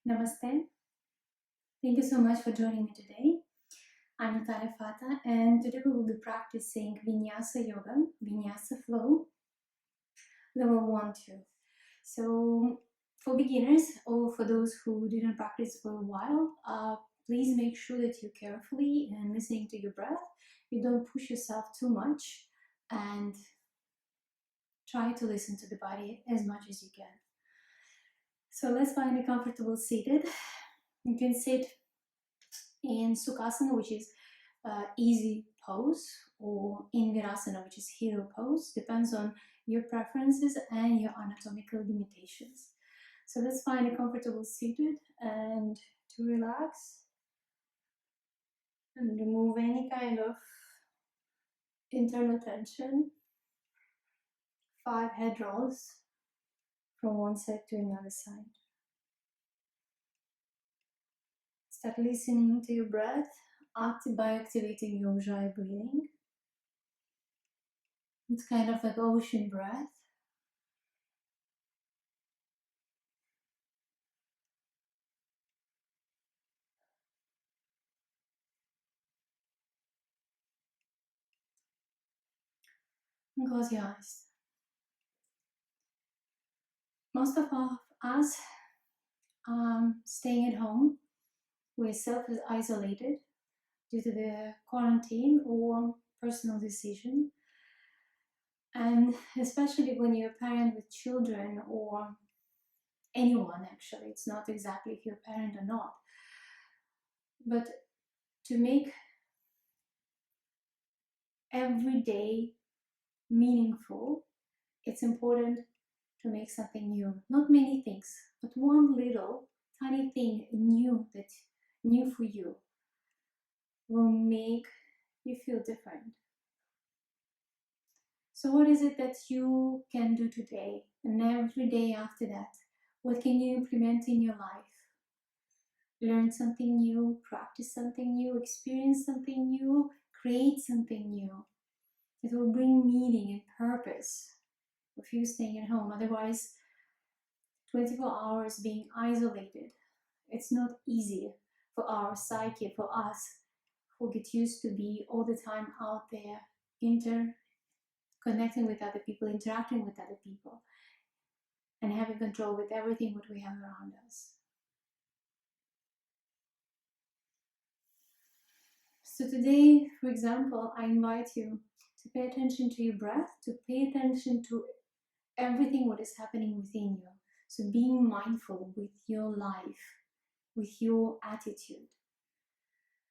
Namaste. Thank you so much for joining me today. I'm Natalia Fata, and today we will be practicing Vinyasa Yoga, Vinyasa Flow, level 1, 2. So, for beginners or for those who didn't practice for a while, please make sure that you're carefully and listening to your breath. You don't push yourself too much, and try to listen to the body as much as you can. So let's find a comfortable seated. You can sit in Sukhasana, which is easy pose, or in Virasana, which is hero pose. Depends on your preferences and your anatomical limitations. So let's find a comfortable seated and to relax and remove any kind of internal tension. 5 head rolls from one side to another side. Start listening to your breath by activating your Ujjayi breathing. It's kind of like ocean breath. And close your eyes. Most of us staying at home, we're self-isolated due to the quarantine or personal decision. And especially when you're a parent with children, or anyone actually, it's not exactly if you're a parent or not, but to make every day meaningful, it's important to make something new. Not many things, but one little tiny thing new for you will make you feel different. So what is it that you can do today and every day after that? What can you implement in your life? Learn something new, practice something new, experience something new, create something new. It will bring meaning and purpose of you staying at home. Otherwise, 24 hours being isolated, it's not easy for our psyche, for us who get used to be all the time out there, connecting with other people, interacting with other people, and having control with everything what we have around us. So today, for example, I invite you to pay attention to your breath, to pay attention to everything what is happening within you. So being mindful with your life, with your attitude.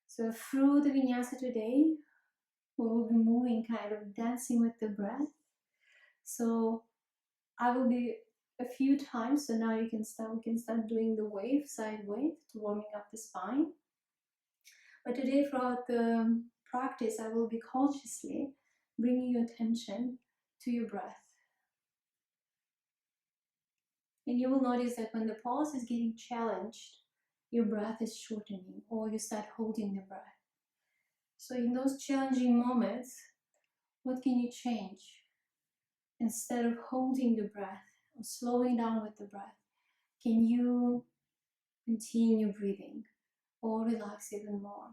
So through the Vinyasa today, we will be moving, kind of dancing with the breath. So I will be a few times, so now we can start doing the side wave, to warming up the spine. But today, throughout the practice, I will be consciously bringing your attention to your breath. And you will notice that when the pulse is getting challenged, your breath is shortening, or you start holding the breath. So in those challenging moments, what can you change? Instead of holding the breath or slowing down with the breath, can you continue breathing or relax even more?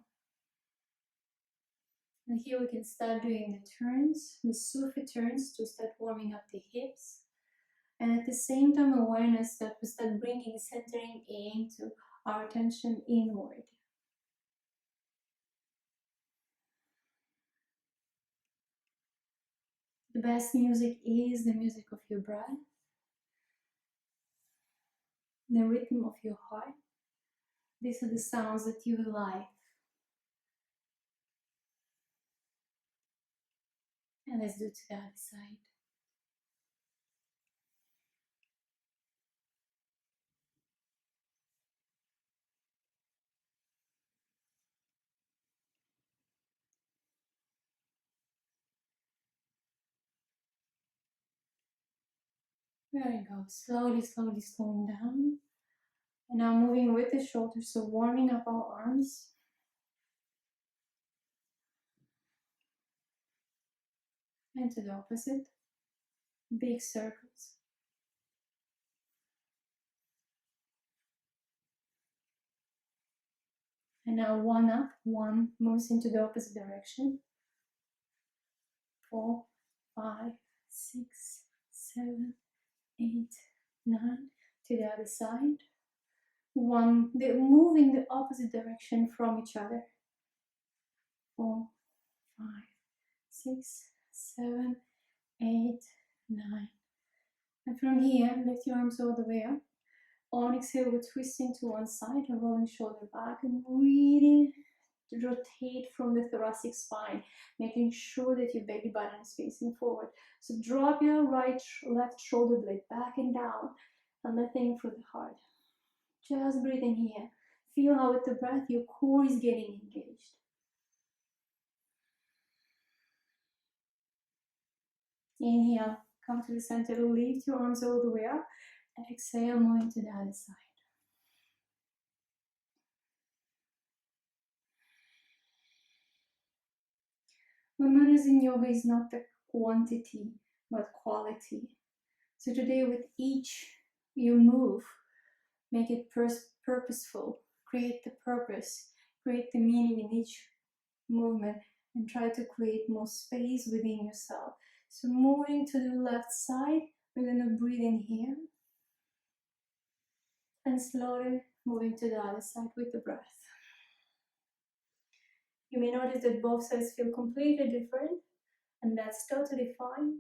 And here we can start doing the turns, the Sufi turns, to start warming up the hips. And at the same time, awareness that we start bringing, centering into our attention inward. The best music is the music of your breath, the rhythm of your heart. These are the sounds that you like. And let's do to the other side. There you go. Slowly, slowly slowing down. And now moving with the shoulders, so warming up our arms. And to the opposite. Big circles. And now one up, one moves into the opposite direction. 4, 5, 6, 7, 8, 9. To the other side. One, they move in the opposite direction from each other. 4, 5, 6, 7, 8, 9. And from here, lift your arms all the way up. On exhale, we're twisting to one side and rolling shoulder back and really rotate from the thoracic spine, making sure that your belly button is facing forward. So drop your left shoulder blade back and down and lifting through the heart. Just breathe in here. Feel how with the breath your core is getting engaged. Inhale, come to the center, lift your arms all the way up. Exhale, moving to the other side. What matters in yoga is not the quantity, but quality. So today with each you move, make it purposeful, create the purpose, create the meaning in each movement, and try to create more space within yourself. So moving to the left side, we're going to breathe in here, and slowly moving to the other side with the breath. You may notice that both sides feel completely different, and that's totally fine.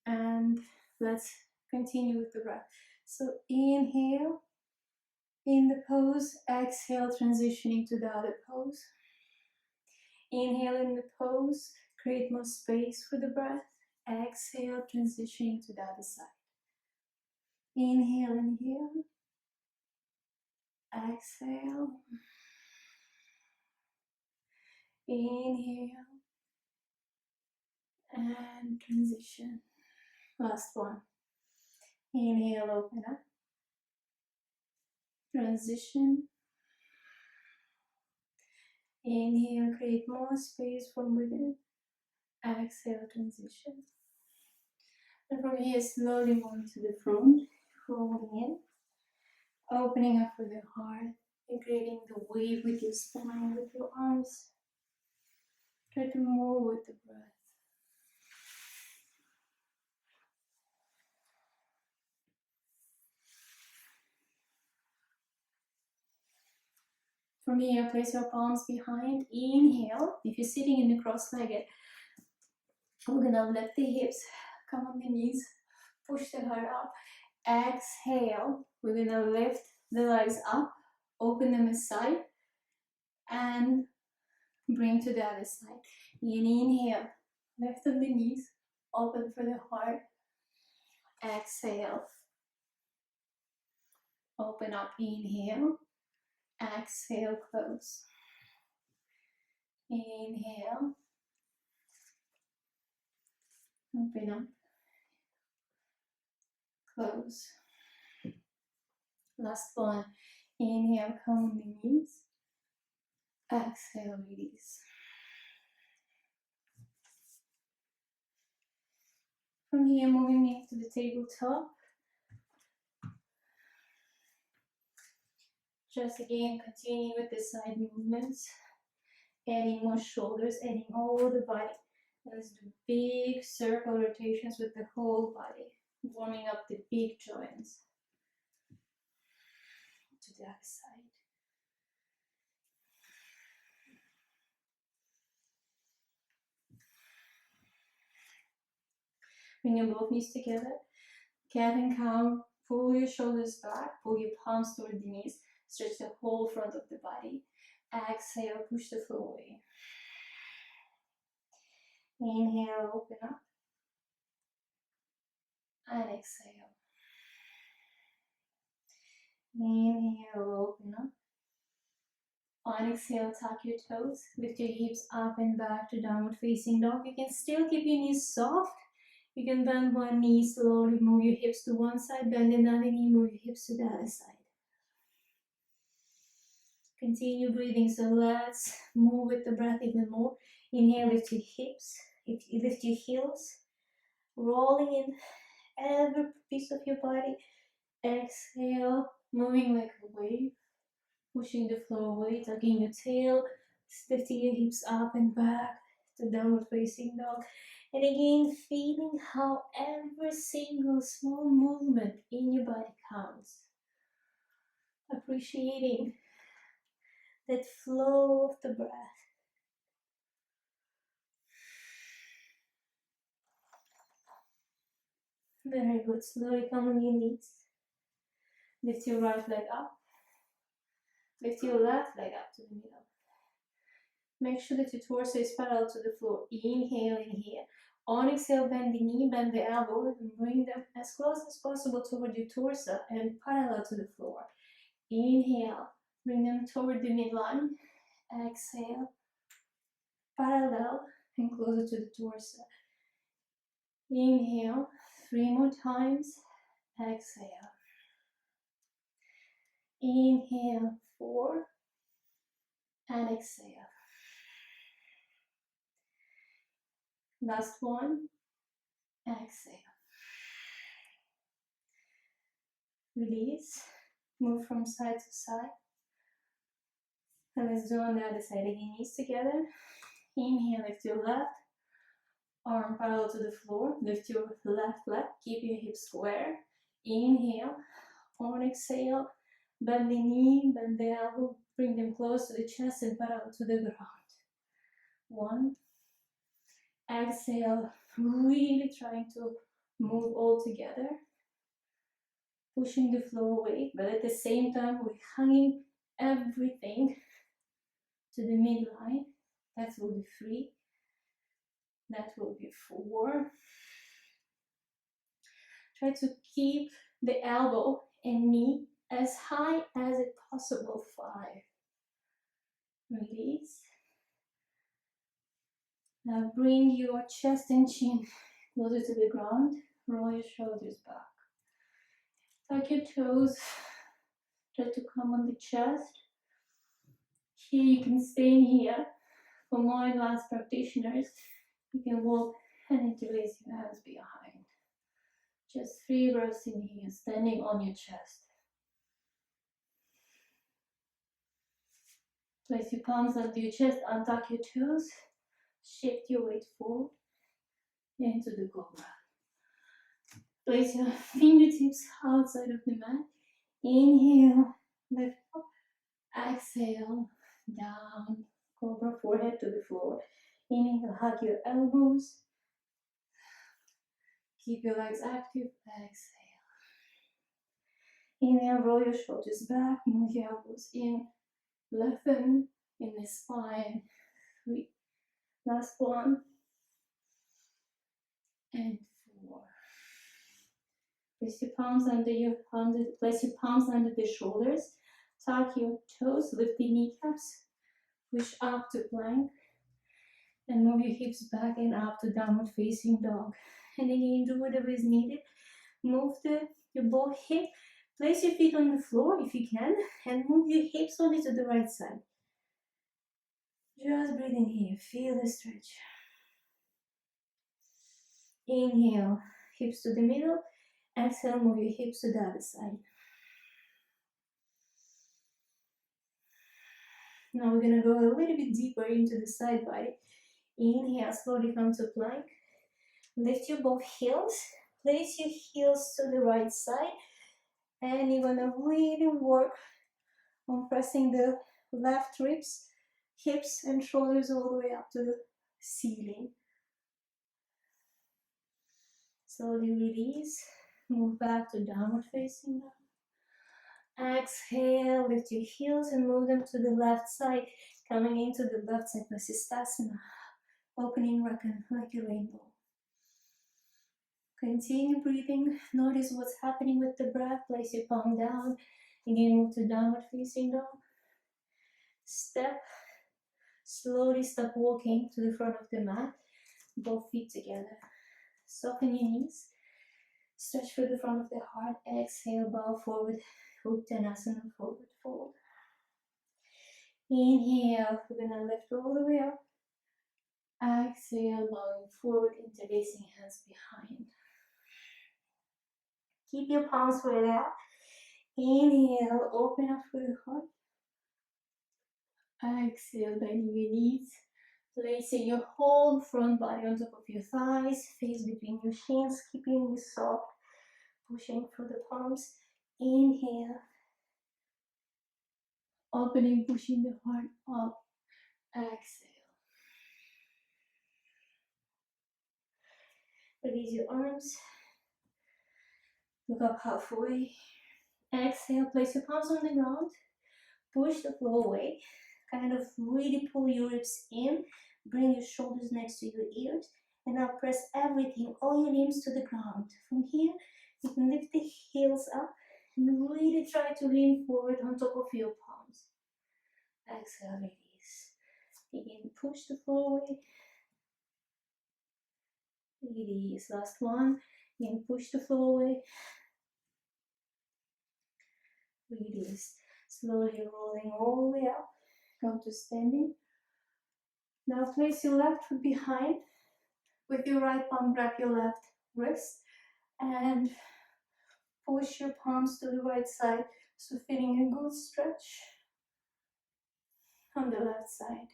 And let's continue with the breath. So inhale in the pose, exhale, transitioning to the other pose. Inhale in the pose, create more space for the breath. Exhale, transitioning to the other side. Inhale in here. Exhale. Inhale. And transition. Last one. Inhale, open up. Transition. Inhale, create more space from within. Exhale, transition. And from here, slowly moving to the front, rolling in, opening up with the heart, and creating the wave with your spine, with your arms. Try to move with the breath. From here, place your palms behind. Inhale. If you're sitting in the cross-legged, we're gonna lift the hips, come on the knees, push the heart up. Exhale. We're gonna lift the legs up, open them aside, and bring to the other side. Inhale, lift up the knees, open for the heart. Exhale, open up. Inhale, exhale, close. Inhale, open up, close. Last one. Inhale, come on the knees. Exhale, release. From here, moving into the tabletop. Just again, continue with the side movements. Adding more shoulders, adding all the body. Let's do big circle rotations with the whole body. Warming up the big joints. To the other side. Bring your both knees together. Cat and cow. Pull your shoulders back. Pull your palms toward the knees. Stretch the whole front of the body. Exhale, push the floor away. Inhale, open up. And exhale. Inhale, open up. On exhale, tuck your toes. Lift your hips up and back to downward facing dog. You can still keep your knees soft. You can bend one knee, slowly move your hips to one side, bend another knee, move your hips to the other side. Continue breathing, so let's move with the breath even more. Inhale, lift your hips, lift your heels, rolling in every piece of your body. Exhale, moving like a wave. Pushing the floor away, tucking your tail, lifting your hips up and back to downward facing dog. And again, feeling how every single small movement in your body counts. Appreciating that flow of the breath. Very good. Slowly come on your knees. Lift your right leg up. Lift your left leg up to the middle. Make sure that your torso is parallel to the floor. Inhale in here. On exhale, bend the knee, bend the elbow, and bring them as close as possible toward your torso and parallel to the floor. Inhale, bring them toward the midline. Exhale, parallel and closer to the torso. Inhale, 3 more times. Exhale. Inhale, 4, and exhale. Last one. Exhale. Release. Move from side to side. And let's do on the other side again. Knees together. Inhale, lift your left arm parallel to the floor. Lift your left leg. Keep your hips square. Inhale. On exhale, bend the knee, bend the elbow. Bring them close to the chest and parallel to the ground. 1. Exhale. Really trying to move all together. Pushing the floor away, but at the same time we're hanging everything to the midline. That will be 3. That will be 4. Try to keep the elbow and knee as high as it possible. 5. Release. Now bring your chest and chin closer to the ground. Roll your shoulders back. Tuck your toes. Try to come on the chest. Here you can stay in here. For more advanced practitioners, you can walk and interlace your hands behind. Just 3 breaths in here, standing on your chest. Place your palms under your chest, untuck your toes, shift your weight forward into the cobra. Place your fingertips outside of the mat. Inhale, lift up. Exhale, down. Cobra, forehead to the floor. Inhale, hug your elbows. Keep your legs active. Exhale. Inhale, roll your shoulders back. Move your elbows in. Lengthen in the spine. 3. Last 1. And 4. Place your palms under the shoulders. Tuck your toes, lift the kneecaps, push up to plank, and move your hips back and up to downward facing dog. And again, do whatever is needed. Move your both hip, place your feet on the floor if you can, and move your hips only to the right side. Just breathe in here, feel the stretch. Inhale, hips to the middle. Exhale, move your hips to the other side. Now we're gonna go a little bit deeper into the side body. Inhale, slowly come to plank. Lift your both heels. Place your heels to the right side. And you're gonna really work on pressing the left ribs, hips and shoulders all the way up to the ceiling. Slowly release. Move back to downward facing dog. Exhale, lift your heels and move them to the left side, coming into the left side Vasisthasana, opening like a rainbow. Continue breathing, notice what's happening with the breath, place your palm down, again move to downward facing dog. Step, slowly stop walking to the front of the mat, both feet together. Soften your knees, stretch for the front of the heart, exhale, bow forward, Uttanasana, forward fold. Inhale, we're gonna lift all the way up. Exhale, bowing forward, interlacing hands behind. Keep your palms spread out. Inhale, open up for the heart. Exhale, bending your knees. Placing your whole front body on top of your thighs, face between your shins, keeping you soft, pushing through the palms. Inhale, opening, pushing the heart up. Exhale. Release your arms. Look up halfway. Exhale, place your palms on the ground. Push the floor away. Kind of really pull your ribs in. Bring your shoulders next to your ears. And now press everything, all your limbs to the ground. From here, you can lift the heels up and really try to lean forward on top of your palms. Exhale, release. Again, push the floor away. Release. Last one. Again, push the floor away. Release. Slowly rolling all the way up. Come to standing. Now place your left foot behind. With your right palm, grab your left wrist and push your palms to the right side. So feeling a good stretch on the left side.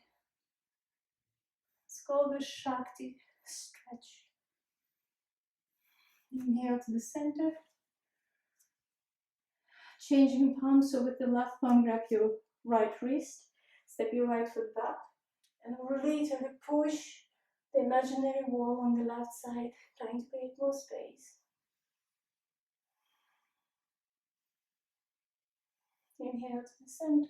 It's called the Shakti stretch. Inhale to the center. Changing palms, so with the left palm, grab your right wrist. Step your right foot back. And really try to push the imaginary wall on the left side, trying to create more space. Inhale to the center.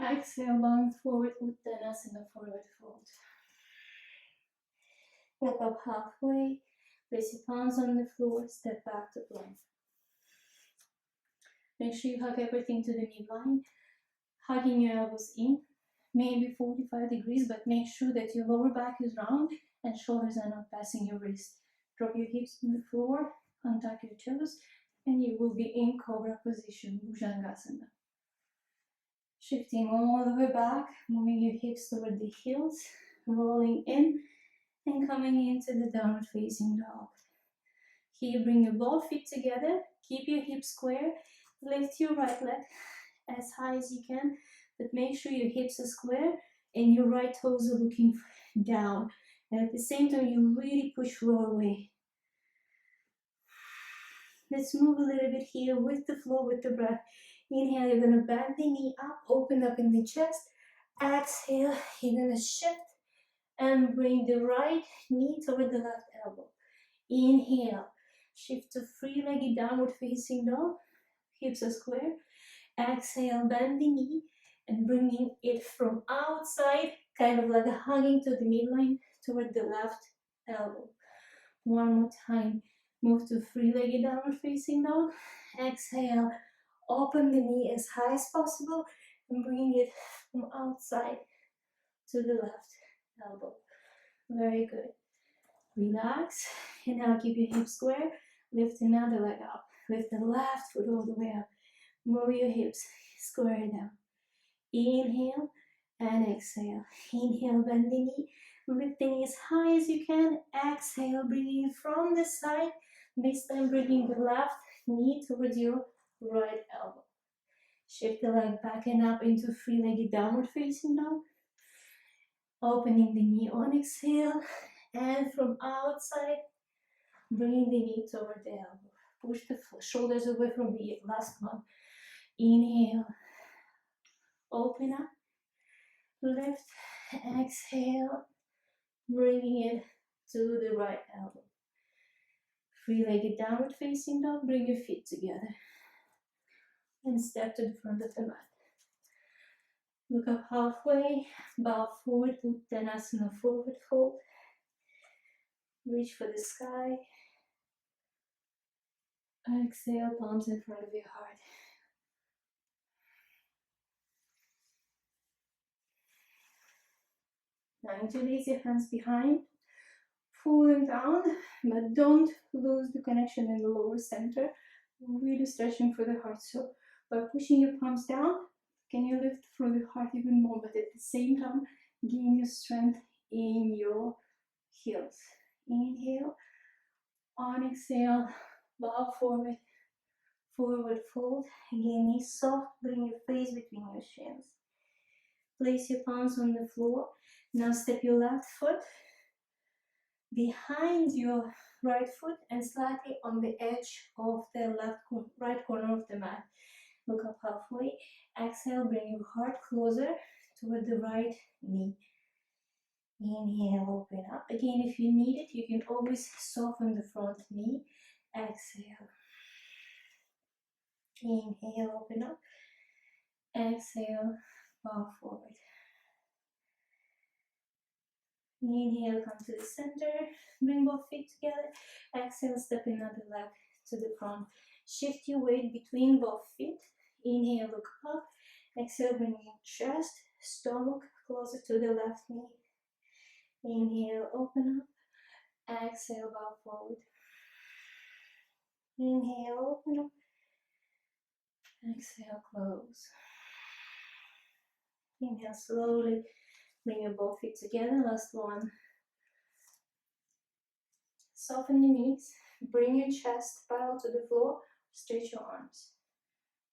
Exhale, bound forward, Uttanasana, forward fold. Look up halfway, place your palms on the floor, step back to plank. Make sure you hug everything to the midline, hugging your elbows in, maybe 45 degrees, but make sure that your lower back is round and shoulders are not passing your wrist. Drop your hips on the floor, untuck your toes, and you will be in Cobra position, Bhujangasana. Shifting all the way back, moving your hips toward the heels, rolling in, and coming into the downward facing dog. Here, bring your both feet together, keep your hips square, lift your right leg as high as you can, but make sure your hips are square and your right toes are looking down. And at the same time, you really push floor away. Let's move a little bit here with the flow, with the breath. Inhale, you're gonna bend the knee up, open up in the chest. Exhale, you're gonna shift and bring the right knee toward the left elbow. Inhale, shift to three-legged downward facing dog. Hips are square. Exhale, bend the knee and bringing it from outside, kind of like hugging to the midline toward the left elbow. One more time. Move to three-legged downward facing dog. Exhale, open the knee as high as possible and bring it from outside to the left elbow. Very good. Relax. And now keep your hips square. Lift another leg up. Lift the left foot all the way up. Move your hips. Square down. Inhale and exhale. Inhale, bend the knee. Lift the knee as high as you can. Exhale, bringing from the side. This time bringing the left knee towards your right elbow. Shift the leg back and up into three-legged downward facing dog. Opening the knee on exhale. And from outside, bringing the knee toward the elbow. Push the shoulders away from the last one. Inhale. Open up. Lift. Exhale. Bringing it to the right elbow. Three-legged downward facing dog. Bring your feet together. And step to the front of the mat. Look up halfway. Bow forward. Uttanasana, forward fold. Reach for the sky. Exhale, palms in front of your heart. Now interlace your hands behind. Pull them down, but don't lose the connection in the lower center. Really stretching for the heart. So by pushing your palms down, can you lift for the heart even more, but at the same time, gain your strength in your heels. Inhale. On exhale, bow forward, forward fold. Again, knees soft, bring your face between your shins. Place your palms on the floor. Now step your left foot behind your right foot and slightly on the edge of the right corner of the mat. Look up halfway. Exhale, bring your heart closer toward the right knee. Inhale, open up. Again, if you need it, you can always soften the front knee. Exhale. Inhale, open up. Exhale, bow forward. Inhale, come to the center. Bring both feet together. Exhale, step another leg to the front. Shift your weight between both feet. Inhale, look up. Exhale, bring your chest, stomach closer to the left knee. Inhale, open up. Exhale, bow forward. Inhale, open up. Exhale, close. Inhale, slowly bring your both feet together. Last one. Soften your knees. Bring your chest parallel to the floor. Stretch your arms.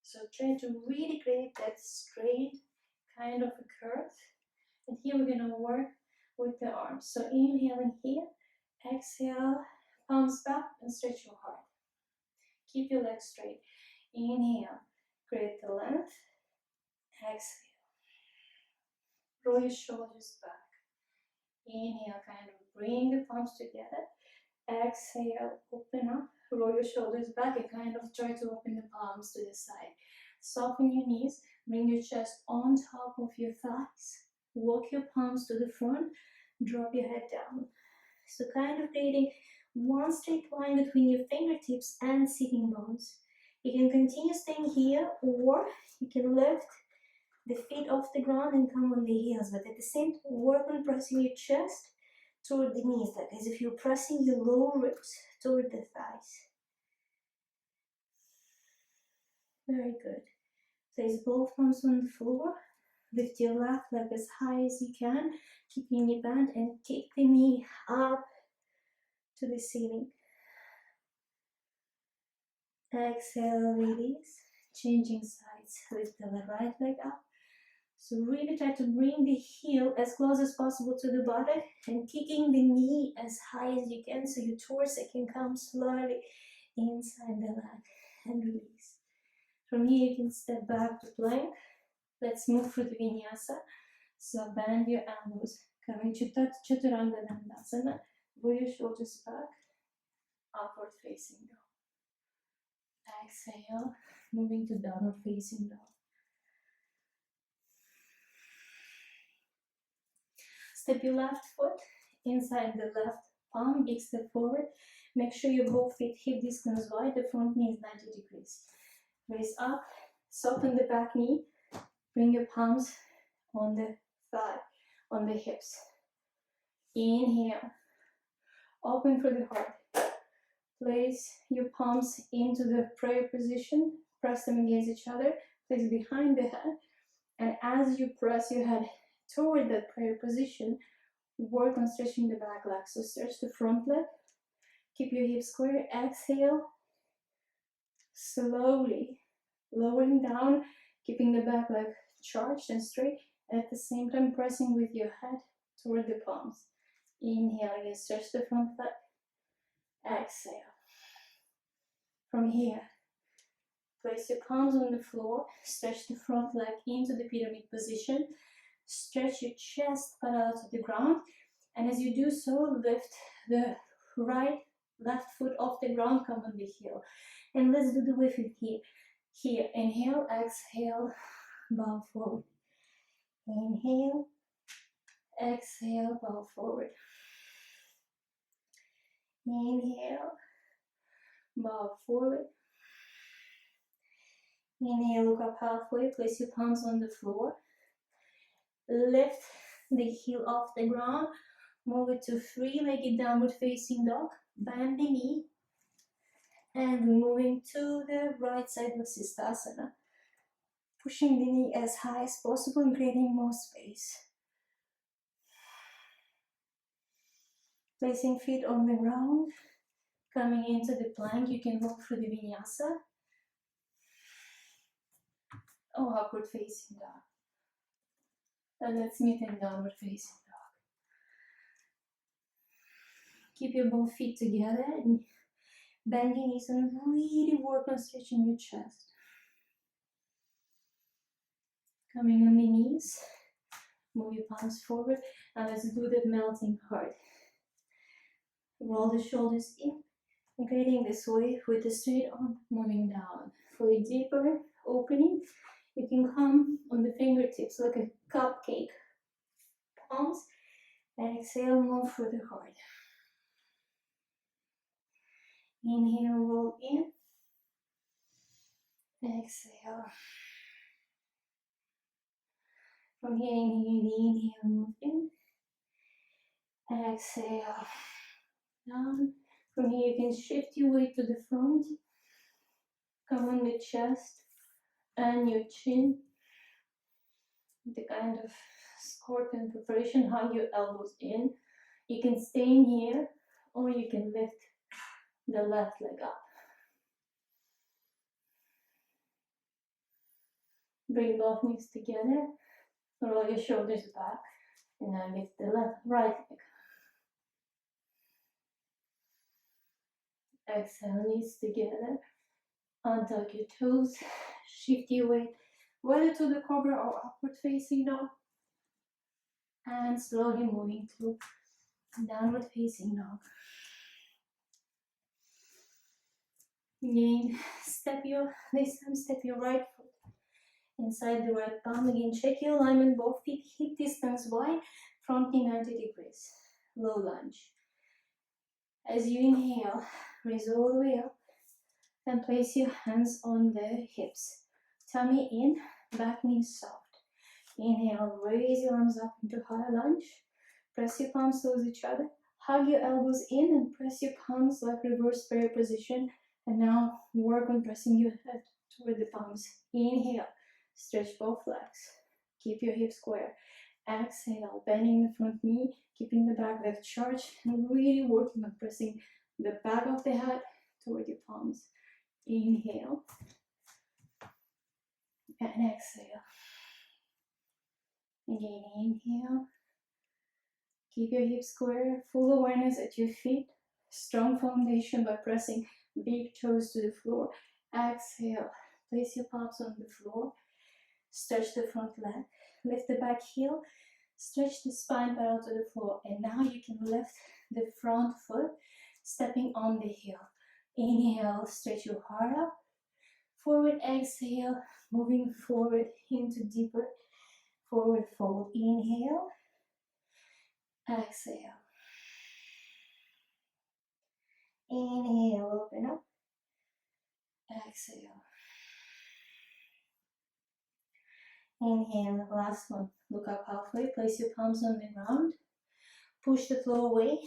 So try to really create that straight kind of a curve. And here we're going to work with the arms. So inhaling here. Exhale. Palms back and stretch your heart. Keep your legs straight. Inhale. Create the length. Exhale. Roll your shoulders back. Inhale, kind of bring the palms together. Exhale, open up. Roll your shoulders back and kind of try to open the palms to the side. Soften your knees. Bring your chest on top of your thighs. Walk your palms to the front. Drop your head down. So kind of creating one straight line between your fingertips and sitting bones. You can continue staying here, or you can lift the feet off the ground and come on the heels, but at the same time work on pressing your chest toward the knees, like as if you're pressing your lower ribs toward the thighs. Very good. Place both palms on the floor. Lift your left leg as high as you can. Keep your knee bent and kick the knee up to the ceiling. Exhale, release. Changing sides. Lift the right leg up. So really try to bring the heel as close as possible to the buttock and kicking the knee as high as you can so your torso can come slowly inside the leg and release. From here you can step back to plank. Let's move through the Vinyasa. So bend your elbows, coming to Chaturanga Dandasana. Pull your shoulders back, upward facing dog. Exhale, moving to downward facing dog. Step your left foot inside the left palm, big step forward. Make sure your both feet hip distance wide, the front knee is 90 degrees. Raise up, soften the back knee, bring your palms on the thigh, on the hips. Inhale, open through the heart. Place your palms into the prayer position, press them against each other, place behind the head, and as you press your head toward that prayer position, work on stretching the back leg. So stretch the front leg, keep your hips square, exhale, slowly lowering down, keeping the back leg charged and straight, and at the same time pressing with your head toward the palms. Inhale again, stretch the front leg, exhale. From here, place your palms on the floor, stretch the front leg into the pyramid position, stretch your chest parallel to the ground, and as you do so, lift the left foot off the ground, come on the heel. And let's do the lift here. Here, inhale, exhale, bow forward. Inhale, exhale, bow forward. Inhale, bow forward. Inhale, look up halfway, place your palms on the floor. Lift the heel off the ground, move it to three-legged downward facing dog, bend the knee, and moving to the right side of Sistasana. Pushing the knee as high as possible and creating more space. Placing feet on the ground, coming into the plank, you can walk through the Vinyasa or upward facing dog. And let's meet in downward facing dog. Keep your both feet together and bend your knees and really work on stretching your chest. Coming on the knees, move your palms forward. Now let's do the melting heart. Roll the shoulders in and creating this wave with the straight arm moving down. For a deeper opening, you can come on the fingertips like a cupcake. Palms and exhale, move through the heart. Inhale, roll in. Exhale. From here, inhale, move in. Exhale. Down. From here, you can shift your weight to the front. Come on the chest and your chin. The kind of scorpion preparation, hug your elbows in. You can stay in here or you can lift the left leg up. Bring both knees together. Roll your shoulders back. And now lift the right leg. Exhale, knees together. Untuck your toes. Shift your weight whether to the cobra or upward facing dog. And slowly moving to downward facing dog. Again, this time step your right foot inside the right palm. Again, check your alignment, both feet hip distance wide, front knee 90 degrees. Low lunge. As you inhale, raise all the way up and place your hands on the hips. Tummy in, back knee soft. Inhale, raise your arms up into high lunge. Press your palms towards each other. Hug your elbows in and press your palms like reverse prayer position. And now work on pressing your head toward the palms. Inhale, stretch both legs. Keep your hips square. Exhale, bending the front knee, keeping the back leg charged, and really working on pressing the back of the head toward your palms. Inhale and exhale. Again, inhale. Keep your hips square, full awareness at your feet. Strong foundation by pressing big toes to the floor. Exhale, place your palms on the floor. Stretch the front leg, lift the back heel, stretch the spine parallel to the floor. And now you can lift the front foot, stepping on the heel. Inhale, stretch your heart up. Forward, exhale, moving forward into deeper forward fold. Inhale, exhale. Inhale, open up. Exhale. Inhale, last one. Look up halfway, place your palms on the ground. Push the floor away.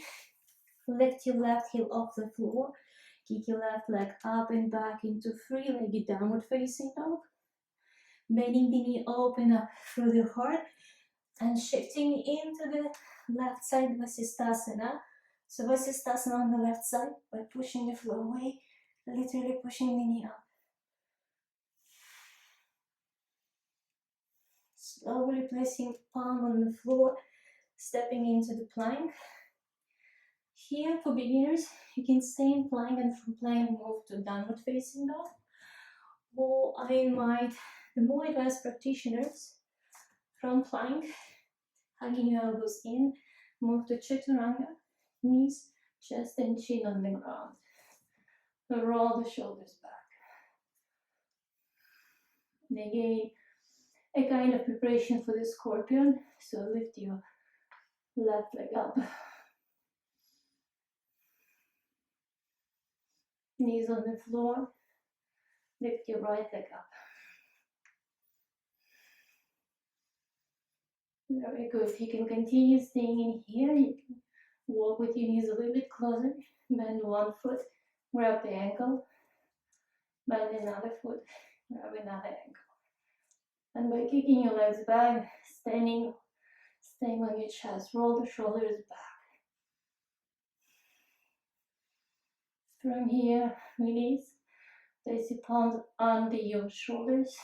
Lift your left heel off the floor. Kick your left leg up and back into three-legged downward facing dog. Bending the knee, open up through the heart. And shifting into the left side, Vasisthasana. So Vasisthasana on the left side by pushing the floor away, literally pushing the knee up. Slowly placing palm on the floor, stepping into the plank. Here, for beginners, you can stay in plank and from plank move to downward facing dog. Or I invite the more advanced practitioners from plank, hugging your elbows in, move to Chaturanga, knees, chest and chin on the ground. Roll the shoulders back. And again, a kind of preparation for the scorpion. So lift your left leg up. Knees on the floor. Lift your right leg up. Very good. You can continue staying in here. You can walk with your knees a little bit closer. Bend one foot. Grab the ankle. Bend another foot. Grab another ankle. And by kicking your legs back, staying on your chest, roll the shoulders back. From here, release. Place your palms under your shoulders.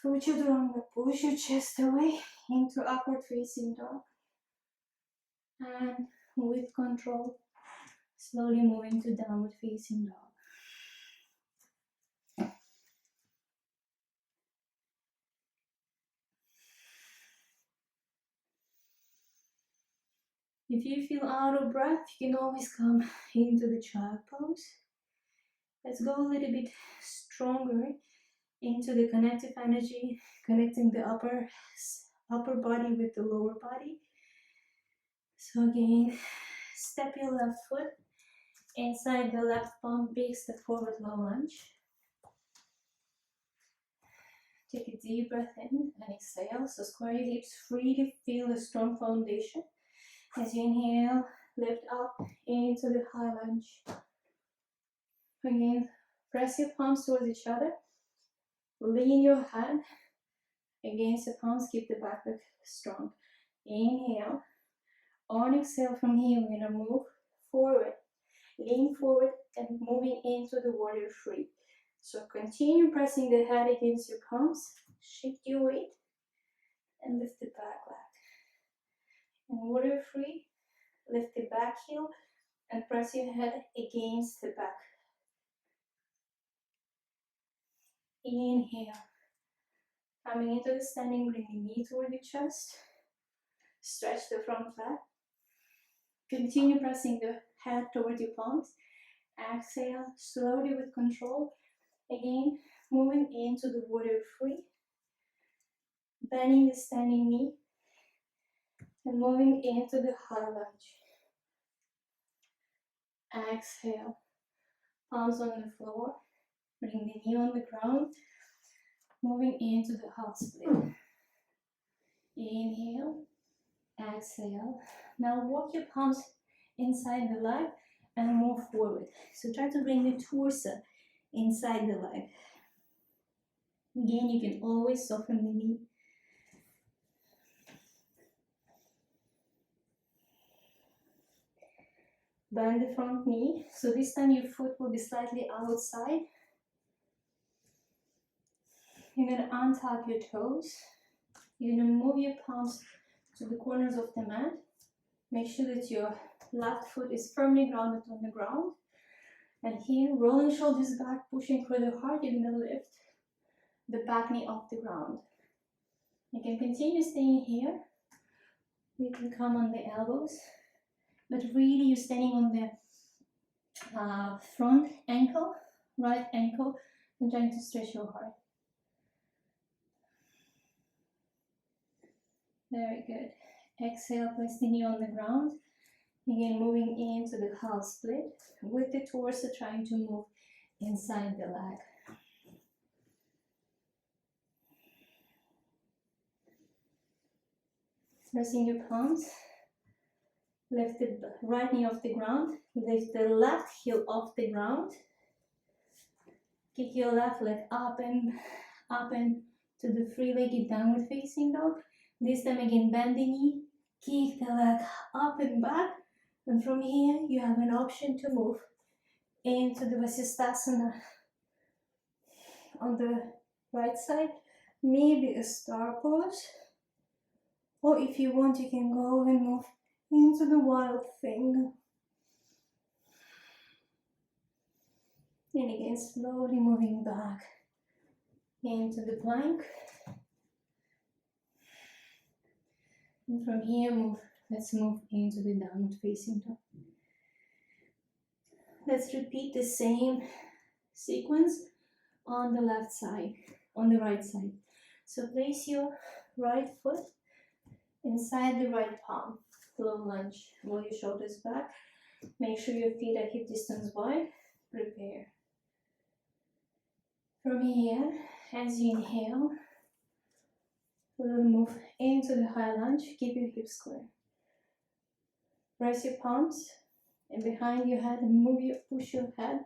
Through chaturanga, push your chest away into upward facing dog. And with control, slowly moving to downward facing dog. If you feel out of breath, you can always come into the child pose. Let's go a little bit stronger into the connective energy, connecting the upper body with the lower body. So again, step your left foot inside the left palm, big step forward, low lunge. Take a deep breath in and exhale. So square your hips, really feel a strong foundation. As you inhale, lift up into the high lunge. Again, press your palms towards each other. Lean your head against your palms, keep the back leg strong. Inhale. On exhale from here, we're gonna move forward. Lean forward and moving into the warrior three. So continue pressing the head against your palms. Shift your weight and lift the back leg. In warrior three, lift the back heel and press your head against the back. Inhale. Coming into the standing, bring the knee toward your chest. Stretch the front leg. Continue pressing the head toward your palms. Exhale, slowly with control. Again, moving into the warrior three. Bending the standing knee. And moving into the high lunge. Exhale. Palms on the floor. Bring the knee on the ground. Moving into the half split. Inhale. Exhale. Now walk your palms inside the leg and move forward. So try to bring the torso inside the leg. Again, you can always soften the knee. Bend the front knee. So this time your foot will be slightly outside. You're going to untap your toes. You're going to move your palms to the corners of the mat. Make sure that your left foot is firmly grounded on the ground. And here, rolling shoulders back, pushing further hard. You're going to lift the back knee off the ground. You can continue staying here. You can come on the elbows. But really, you're standing on the front ankle, right ankle, and trying to stretch your heart. Very good. Exhale, place the knee on the ground. Again, moving into the half split with the torso trying to move inside the leg. Pressing your palms. Lift the right knee off the ground. Lift the left heel off the ground. Kick your left leg up and to the three-legged downward facing dog. This time again, bend the knee. Kick the leg up and back. And from here, you have an option to move into the Vasisthasana on the right side. Maybe a star pose. Or if you want, you can go and move into the wild thing. And again, slowly moving back into the plank. And from here, let's move into the downward facing dog. Let's repeat the same sequence on the left side, on the right side. So place your right foot inside the right palm. Low lunge. Roll your shoulders back. Make sure your feet are hip distance wide. Prepare. From here, as you inhale, we'll move into the high lunge. Keep your hips square. Press your palms and behind your head and push your head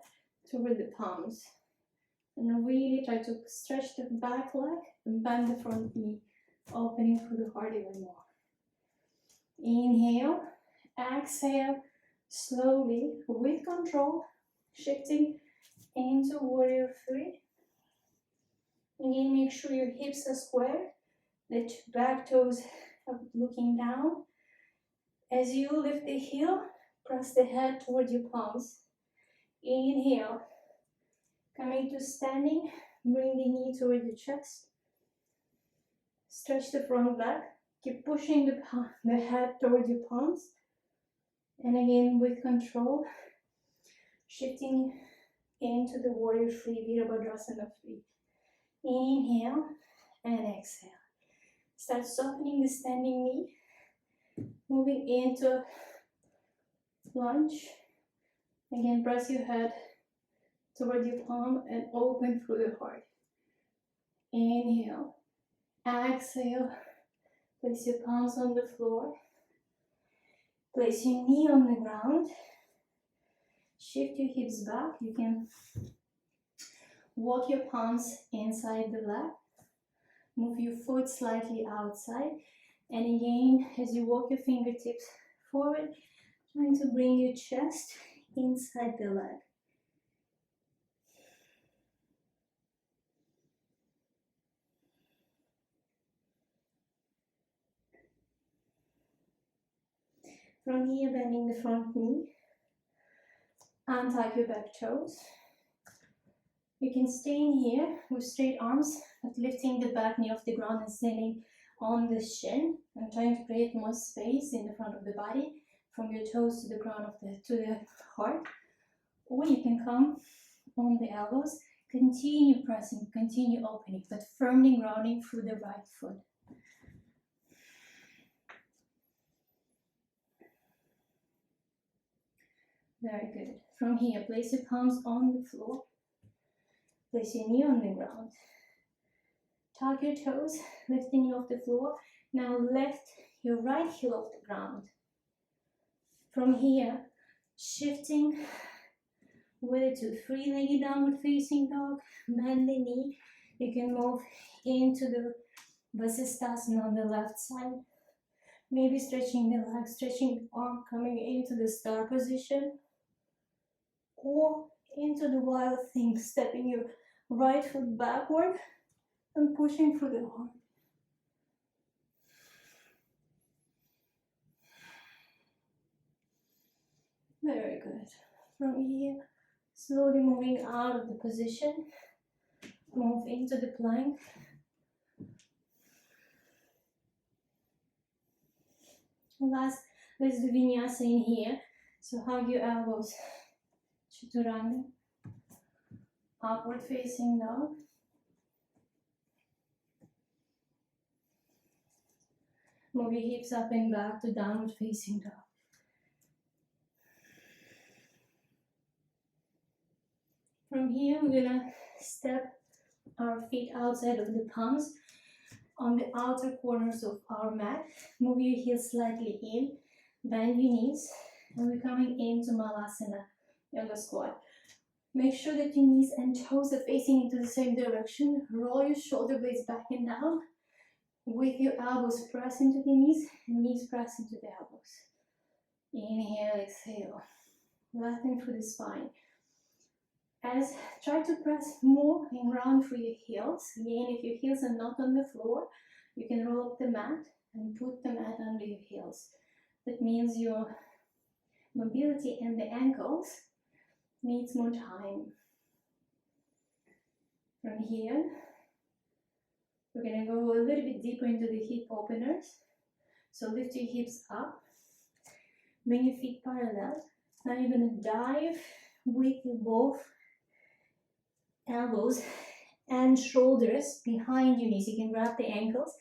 toward the palms. And really try to stretch the back leg and bend the front knee, opening through the heart even more. Inhale, exhale, slowly, with control, shifting into warrior three. Again, make sure your hips are square, that your back toes are looking down. As you lift the heel, press the head toward your palms. Inhale. Coming to standing, bring the knee toward the chest. Stretch the front leg. Keep pushing the head toward your palms. And again, with control, shifting into the warrior three, Virabhadrasana 3. Inhale and exhale. Start softening the standing knee. Moving into lunge. Again, press your head toward your palm and open through the heart. Inhale. Exhale. Place your palms on the floor. Place your knee on the ground. Shift your hips back. You can walk your palms inside the leg. Move your foot slightly outside. And again, as you walk your fingertips forward, trying to bring your chest inside the leg. From here, bending the front knee. Untuck your back toes. You can stay in here with straight arms, but lifting the back knee off the ground and standing on the shin. I'm trying to create more space in the front of the body, from your toes to the ground of the heart. Or you can come on the elbows, continue pressing, continue opening, but firmly grounding through the right foot. Very good. From here, place your palms on the floor. Place your knee on the ground. Tuck your toes, lift the knee off the floor. Now lift your right heel off the ground. From here, shifting with it to three-legged downward facing dog. Bend the knee. You can move into the Vasisthasana on the left side. Maybe stretching the leg, stretching the arm, coming into the star position. Or into the wild thing, stepping your right foot backward and pushing through the heart. Very good. From here, slowly moving out of the position, move into the plank. Last, let's do Vinyasa in here. So hug your elbows. Chaturanga. Upward facing dog. Move your hips up and back to downward facing dog. From here, we're gonna step our feet outside of the palms on the outer corners of our mat. Move your heels slightly in, bend your knees, and we're coming into Malasana, yoga squat. Make sure that your knees and toes are facing into the same direction. Roll your shoulder blades back and down. With your elbows press into the knees press into the elbows. Inhale, exhale. Flatten through the spine. Try to press more and round through your heels. Again, if your heels are not on the floor, you can roll up the mat and put the mat under your heels. That means your mobility and the ankles needs more time. From here, we're going to go a little bit deeper into the hip openers. So lift your hips up, bring your feet parallel. Now you're going to dive with your both elbows and shoulders behind your knees. You can grab the ankles.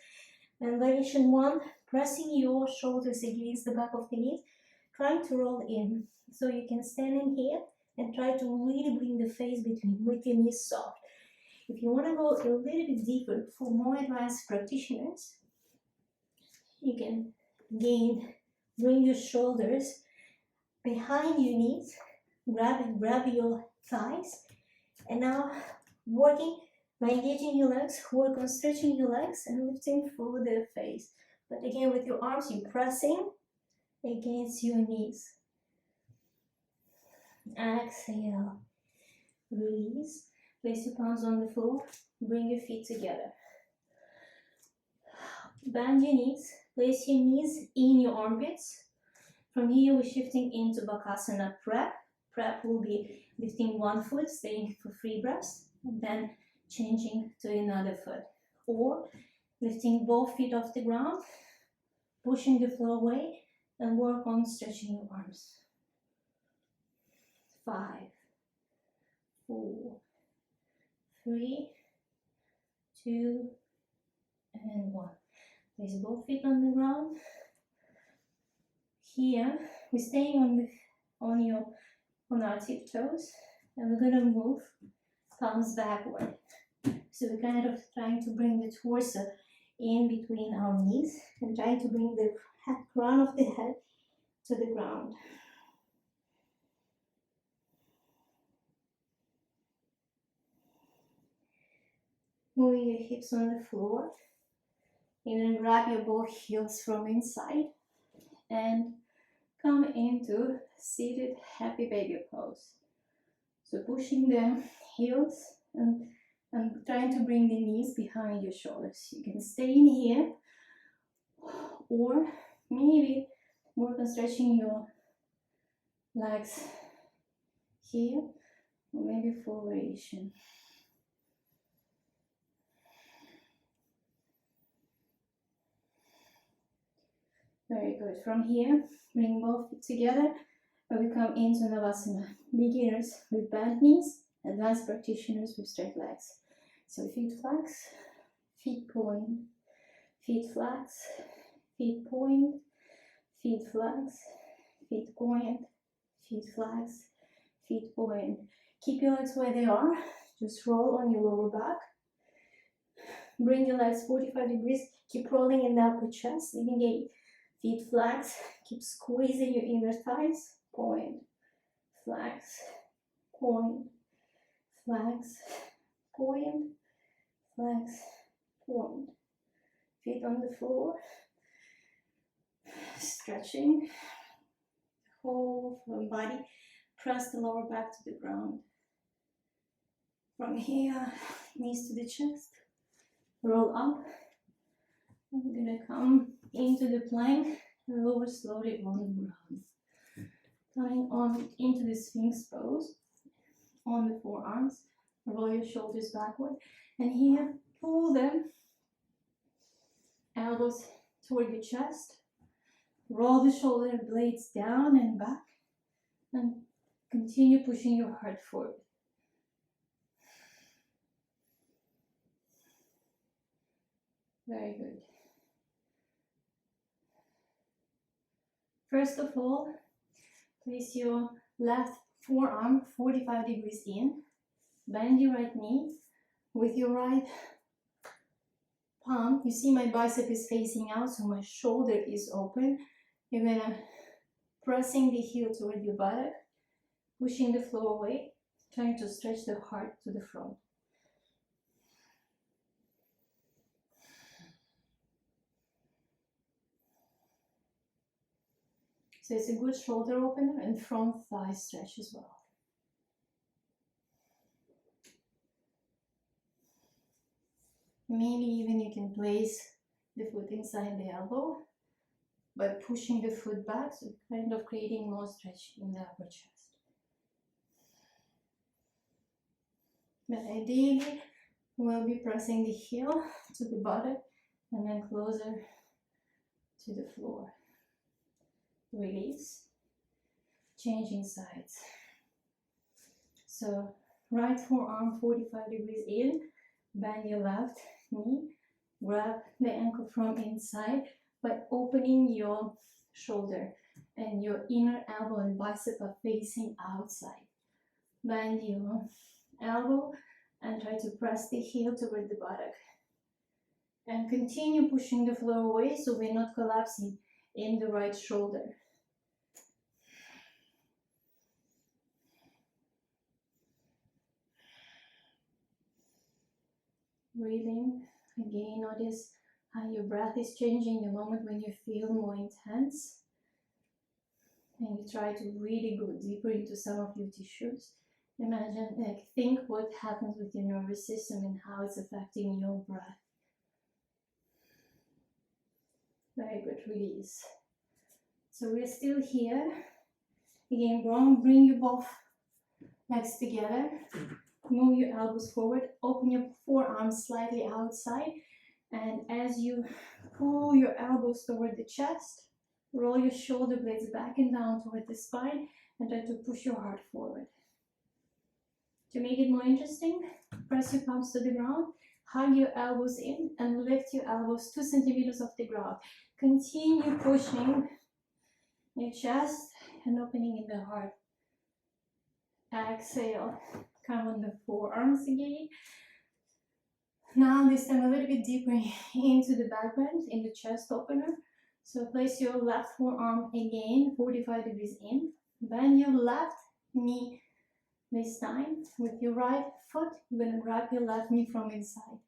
And variation 1, pressing your shoulders against the back of the knees, trying to roll in. So you can stand in here and try to really bring the face between with your knees soft. If you want to go a little bit deeper for more advanced practitioners, you can again bring your shoulders behind your knees, grab your thighs, and now working by engaging your legs, work on stretching your legs and lifting through the face. But again, with your arms, you're pressing against your knees. Exhale, release. Place your palms on the floor, bring your feet together. Bend your knees, place your knees in your armpits. From here we're shifting into Bakasana prep. Prep will be lifting one foot, staying for 3 breaths, and then changing to another foot. Or lifting both feet off the ground, pushing the floor away, and work on stretching your arms. 5, 4, 3, 2, and 1. Place both feet on the ground. Here we're staying on our tiptoes, and we're gonna move palms backward. So we're kind of trying to bring the torso in between our knees and trying to bring the crown of the head to the ground. Moving your hips on the floor. You're gonna grab your both heels from inside and come into seated happy baby pose. So pushing the heels and trying to bring the knees behind your shoulders. You can stay in here, or maybe work on stretching your legs here, or maybe full variation. Very good. From here, bring both feet together, and we come into Navasana. Beginners with bent knees, advanced practitioners with straight legs. So feet flex, feet point, feet flex, feet point, feet flex, feet point, feet flex, feet point. Keep your legs where they are. Just roll on your lower back. Bring your legs 45 degrees. Keep rolling in the upper chest. Elongate. Feet flex. Keep squeezing your inner thighs. Point, flex, point, flex, point, flex, point. Feet on the floor. Stretching the whole body. Press the lower back to the ground. From here, knees to the chest. Roll up. I'm gonna come into the plank and lower slowly on the ground. Coming on into the Sphinx pose on the forearms. Roll your shoulders backward. And here, pull them. Elbows toward your chest. Roll the shoulder blades down and back. And continue pushing your heart forward. Very good. First of all, place your left forearm 45 degrees in. Bend your right knee. With your right palm, you see my bicep is facing out, so my shoulder is open. You're gonna pressing the heel toward your buttock, pushing the floor away, trying to stretch the heart to the front. So it's a good shoulder opener and front thigh stretch as well. Maybe even you can place the foot inside the elbow by pushing the foot back, so kind of creating more stretch in the upper chest. But ideally, we'll be pressing the heel to the bottom and then closer to the floor. Release, changing sides. So right forearm 45 degrees in, bend your left knee, grab the ankle from inside by opening your shoulder, and your inner elbow and bicep are facing outside. Bend your elbow and try to press the heel toward the buttock. And continue pushing the floor away so we're not collapsing in the right shoulder. Breathing. Again, notice how your breath is changing the moment when you feel more intense. And you try to really go deeper into some of your tissues Imagine, like, think what happens with your nervous system and how it's affecting your breath. Very good, release. So we're still here. Again, bring your both legs together. Move your elbows forward. Open your forearms slightly outside. And as you pull your elbows toward the chest, roll your shoulder blades back and down toward the spine and try to push your heart forward. To make it more interesting, press your palms to the ground, hug your elbows in, and lift your elbows 2 centimeters off the ground. Continue pushing your chest and opening in the heart. Exhale, come on the forearms again. Now this time a little bit deeper into the back bend, in the chest opener. So place your left forearm again, 45 degrees in. Bend your left knee. This time, with your right foot, you're going to grab your left knee from inside.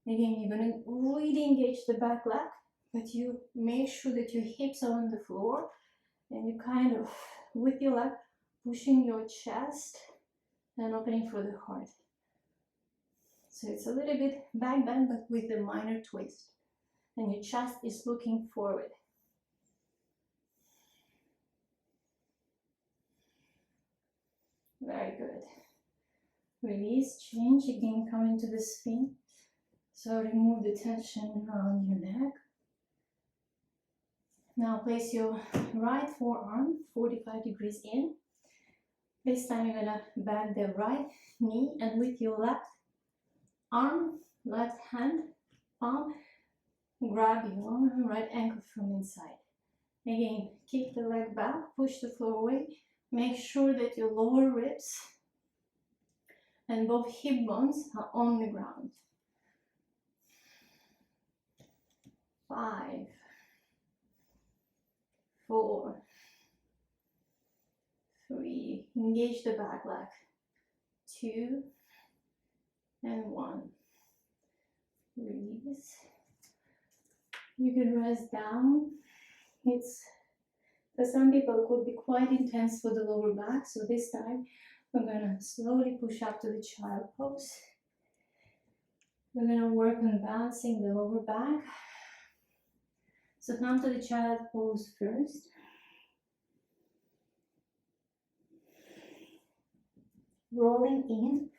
Again, you're going to really engage the back leg, but you make sure that your hips are on the floor and you kind of, with your leg, pushing your chest and opening for the heart. So it's a little bit back bend, but with a minor twist. And your chest is looking forward. Very good. Release, change, again come into the spin. So remove the tension around your neck. Now place your right forearm 45 degrees in. This time you're gonna bend the right knee and with your left arm, left hand, palm, grab your right ankle from inside. Again, keep the leg back, push the floor away. Make sure that your lower ribs and both hip bones are on the ground. 5, 4, 3, engage the back leg. 2 and 1. Release. You can rest down. It's, for some people, it could be quite intense for the lower back. So this time, we're gonna slowly push up to the child pose. We're gonna work on balancing the lower back. So come to the child pose first. Rolling in.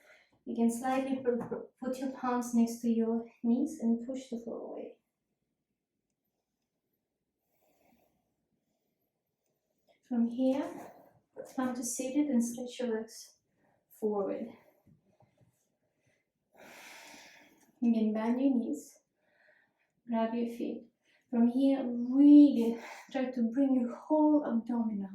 You can slightly put your palms next to your knees and push the floor away. From here, come to seated and stretch your legs forward. You can bend your knees, grab your feet. From here, really try to bring your whole abdominal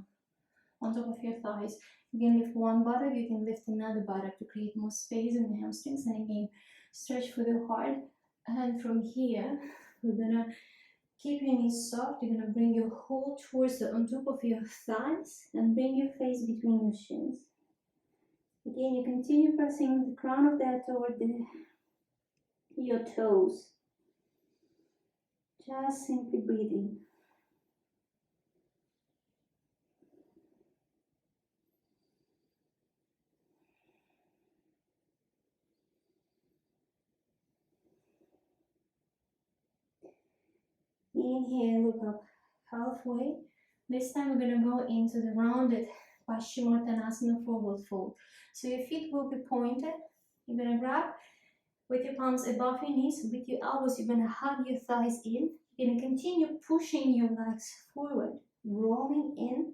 on top of your thighs. You can lift one buttock, you can lift another buttock to create more space in the hamstrings. And again, stretch for the heart. And from here, we're gonna keep your knees soft. You're gonna bring your whole torso on top of your thighs and bring your face between your shins. Again, you continue pressing the crown of the head toward your toes. Just simply breathing. Inhale, look up halfway. This time we're going to go into the rounded Paschimottanasana forward fold. So your feet will be pointed. You're going to grab with your palms above your knees. With your elbows, you're going to hug your thighs in. You're going to continue pushing your legs forward, rolling in.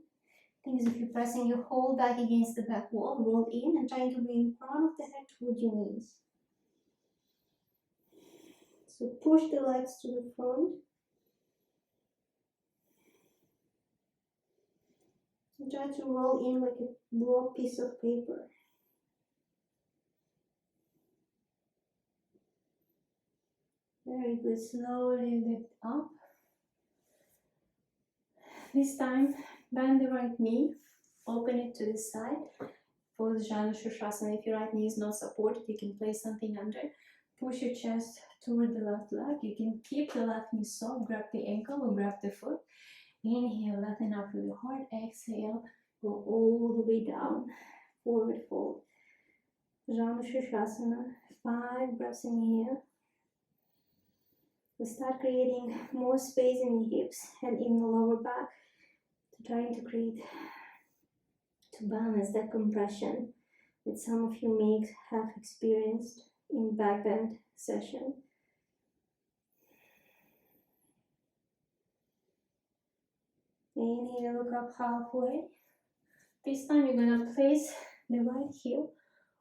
Think as if you're pressing your whole back against the back wall. Roll in and trying to bring the crown of the head toward your knees. So push the legs to the front. And try to roll in like a raw piece of paper. Very good. Slowly lift up. This time, bend the right knee. Open it to the side. For the Janu Shirshasana, if your right knee is not supported, you can place something under. Push your chest toward the left leg. You can keep the left knee soft. Grab the ankle or grab the foot. Inhale, lengthen out through the heart. Exhale, go all the way down. Forward fold. Janushirasana. 5 breaths in here. We start creating more space in the hips and in the lower back, trying to balance that compression that some of you may have experienced in back bend session. Inhale, look up halfway. This time you're gonna place the right heel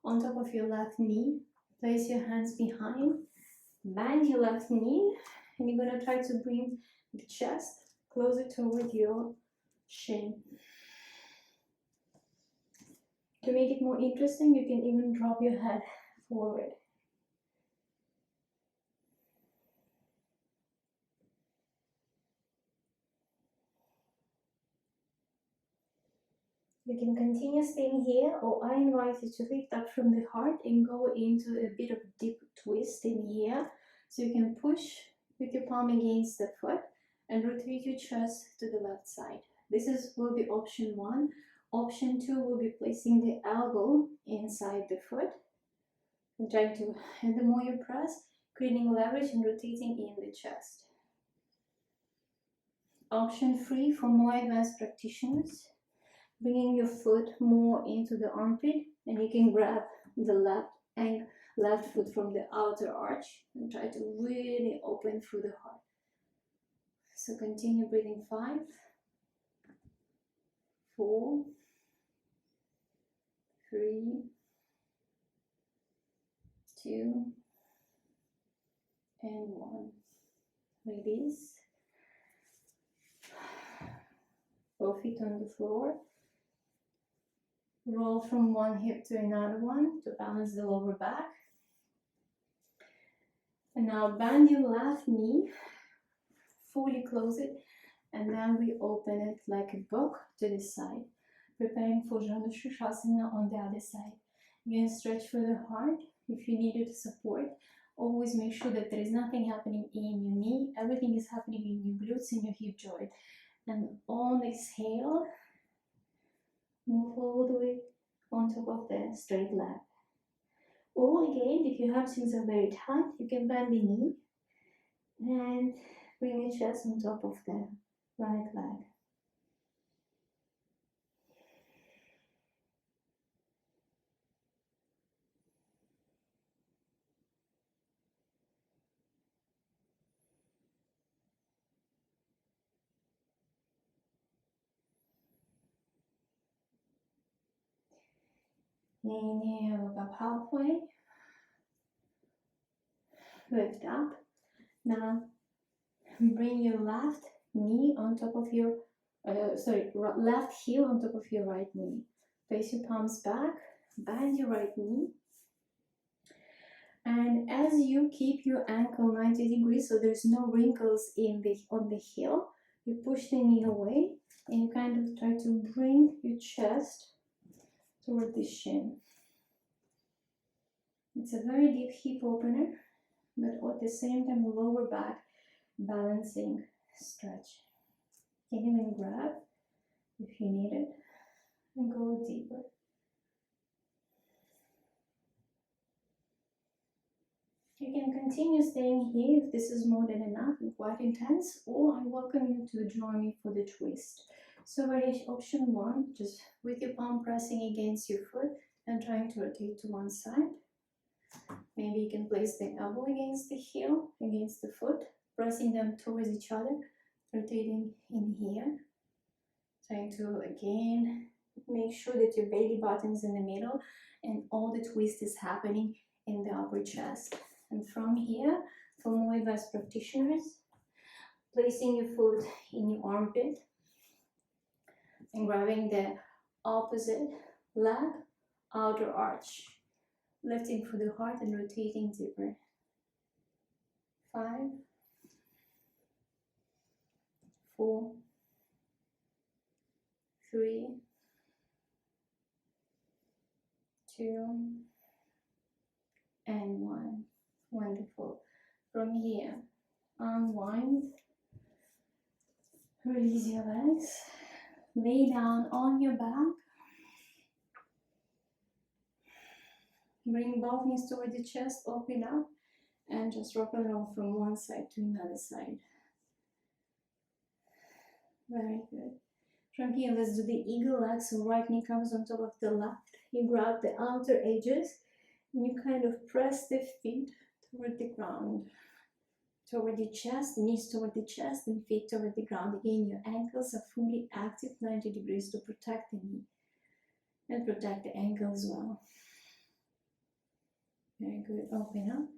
on top of your left knee. Place your hands behind. Bend your left knee, and you're gonna try to bring the chest closer toward your shin. To make it more interesting, you can even drop your head forward. You can continue staying here, or I invite you to lift up from the heart and go into a bit of deep twist in here. So you can push with your palm against the foot and rotate your chest to the left side. Will be option 1. Option 2 will be placing the elbow inside the foot and trying to, and the more you press, creating leverage and rotating in the chest. Option 3 for more advanced practitioners, bringing your foot more into the armpit, and you can grab the left foot from the outer arch and try to really open through the heart. So continue breathing. 5, 4, 3, 2, and 1. Release. Both feet on the floor. Roll from one hip to another one to balance the lower back. And now bend your left knee, fully close it, and then we open it like a book to the side, preparing for Janushirasana on the other side. You can stretch for the heart if you needed support. Always make sure that there is nothing happening in your knee, everything is happening in your glutes and your hip joint. And on exhale, move all the way on top of the straight leg. Or again, if your hamstrings are very tight, you can bend the knee and bring your chest on top of the right leg. Inhale, look up halfway. Lift up. Now bring your left knee on top of your, left heel on top of your right knee. Place your palms back, bend your right knee. And as you keep your ankle 90 degrees, so there's no wrinkles on the heel, you push the knee away and you kind of try to bring your chest toward the shin. It's a very deep hip opener, but at the same time lower back balancing stretch. You can even grab if you need it and go deeper. You can continue staying here if this is more than enough and quite intense, or I welcome you to join me for the twist. So option 1, just with your palm pressing against your foot and trying to rotate to one side. Maybe you can place the elbow against the heel, against the foot, pressing them towards each other, rotating in here. Trying to again make sure that your belly button's in the middle and all the twist is happening in the upper chest. And from here, for more advanced practitioners, placing your foot in your armpit and grabbing the opposite leg, outer arch, lifting for the heart and rotating deeper. 5, 4, 3, 2, and 1. Wonderful. From here, unwind, release your legs, lay down on your back. Bring both knees toward the chest, open up, and just rock and roll from one side to another side. Very good. From here, let's do the eagle leg. So right knee comes on top of the left. You grab the outer edges, and you kind of press the feet toward the ground, toward the chest, knees toward the chest, and feet toward the ground. Again, your ankles are fully active, 90 degrees to protect the knee and protect the ankle as well. Very good. Open up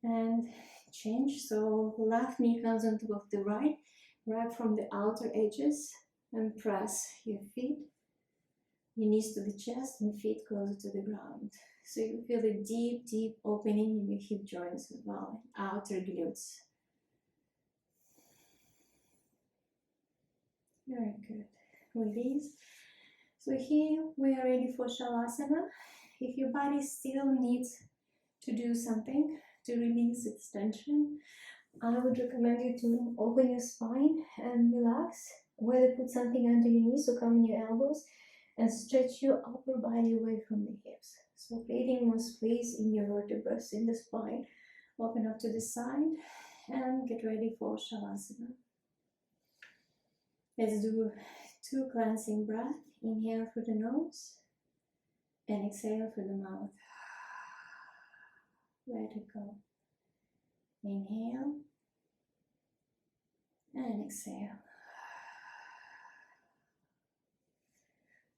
and change. So left knee comes on top of the right. Grab from the outer edges and press your feet, your knees to the chest, and feet closer to the ground. So you feel a deep, deep opening in your hip joints as well, outer glutes. Very good. Release. So here we are ready for Shavasana. If your body still needs to do something to release its tension, I would recommend you to open your spine and relax. Whether put something under your knees, so come in your elbows, and stretch your upper body away from the hips. So creating more space in your vertebrae in the spine. Open up to the side and get ready for Shavasana. Let's do 2 cleansing breaths. Inhale through the nose and exhale through the mouth. Let it go. Inhale and exhale.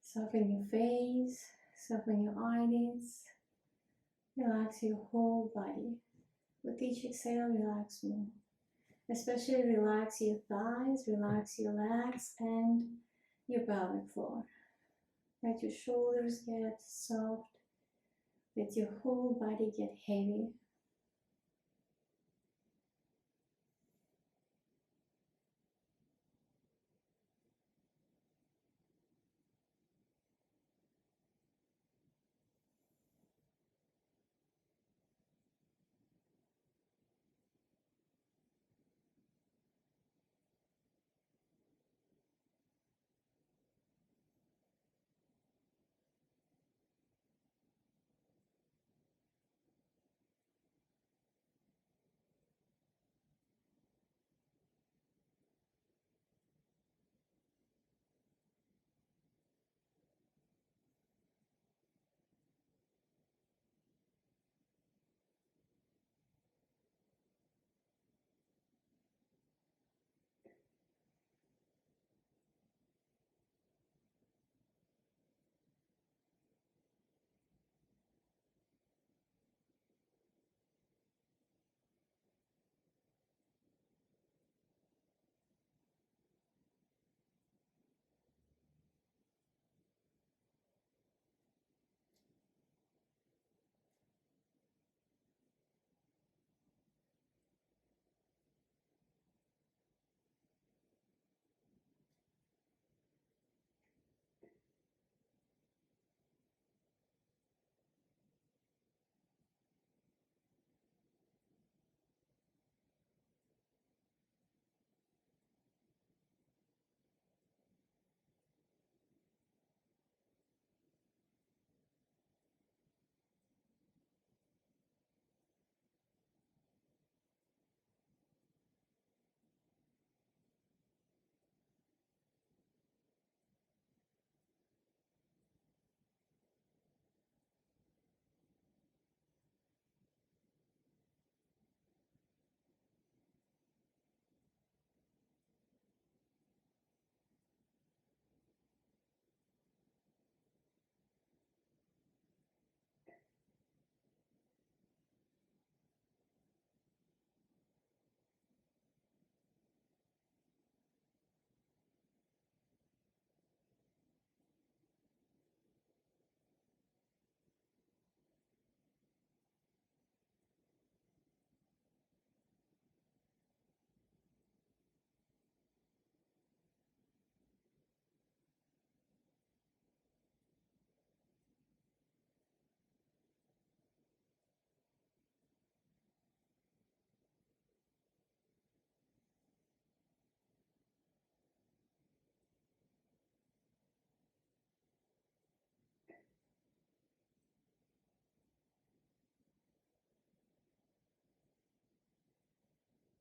Soften your face, soften your eyelids, relax your whole body. With each exhale, relax more. Especially relax your thighs, relax your legs and your pelvic floor. Let your shoulders get soft. Let your whole body get heavy.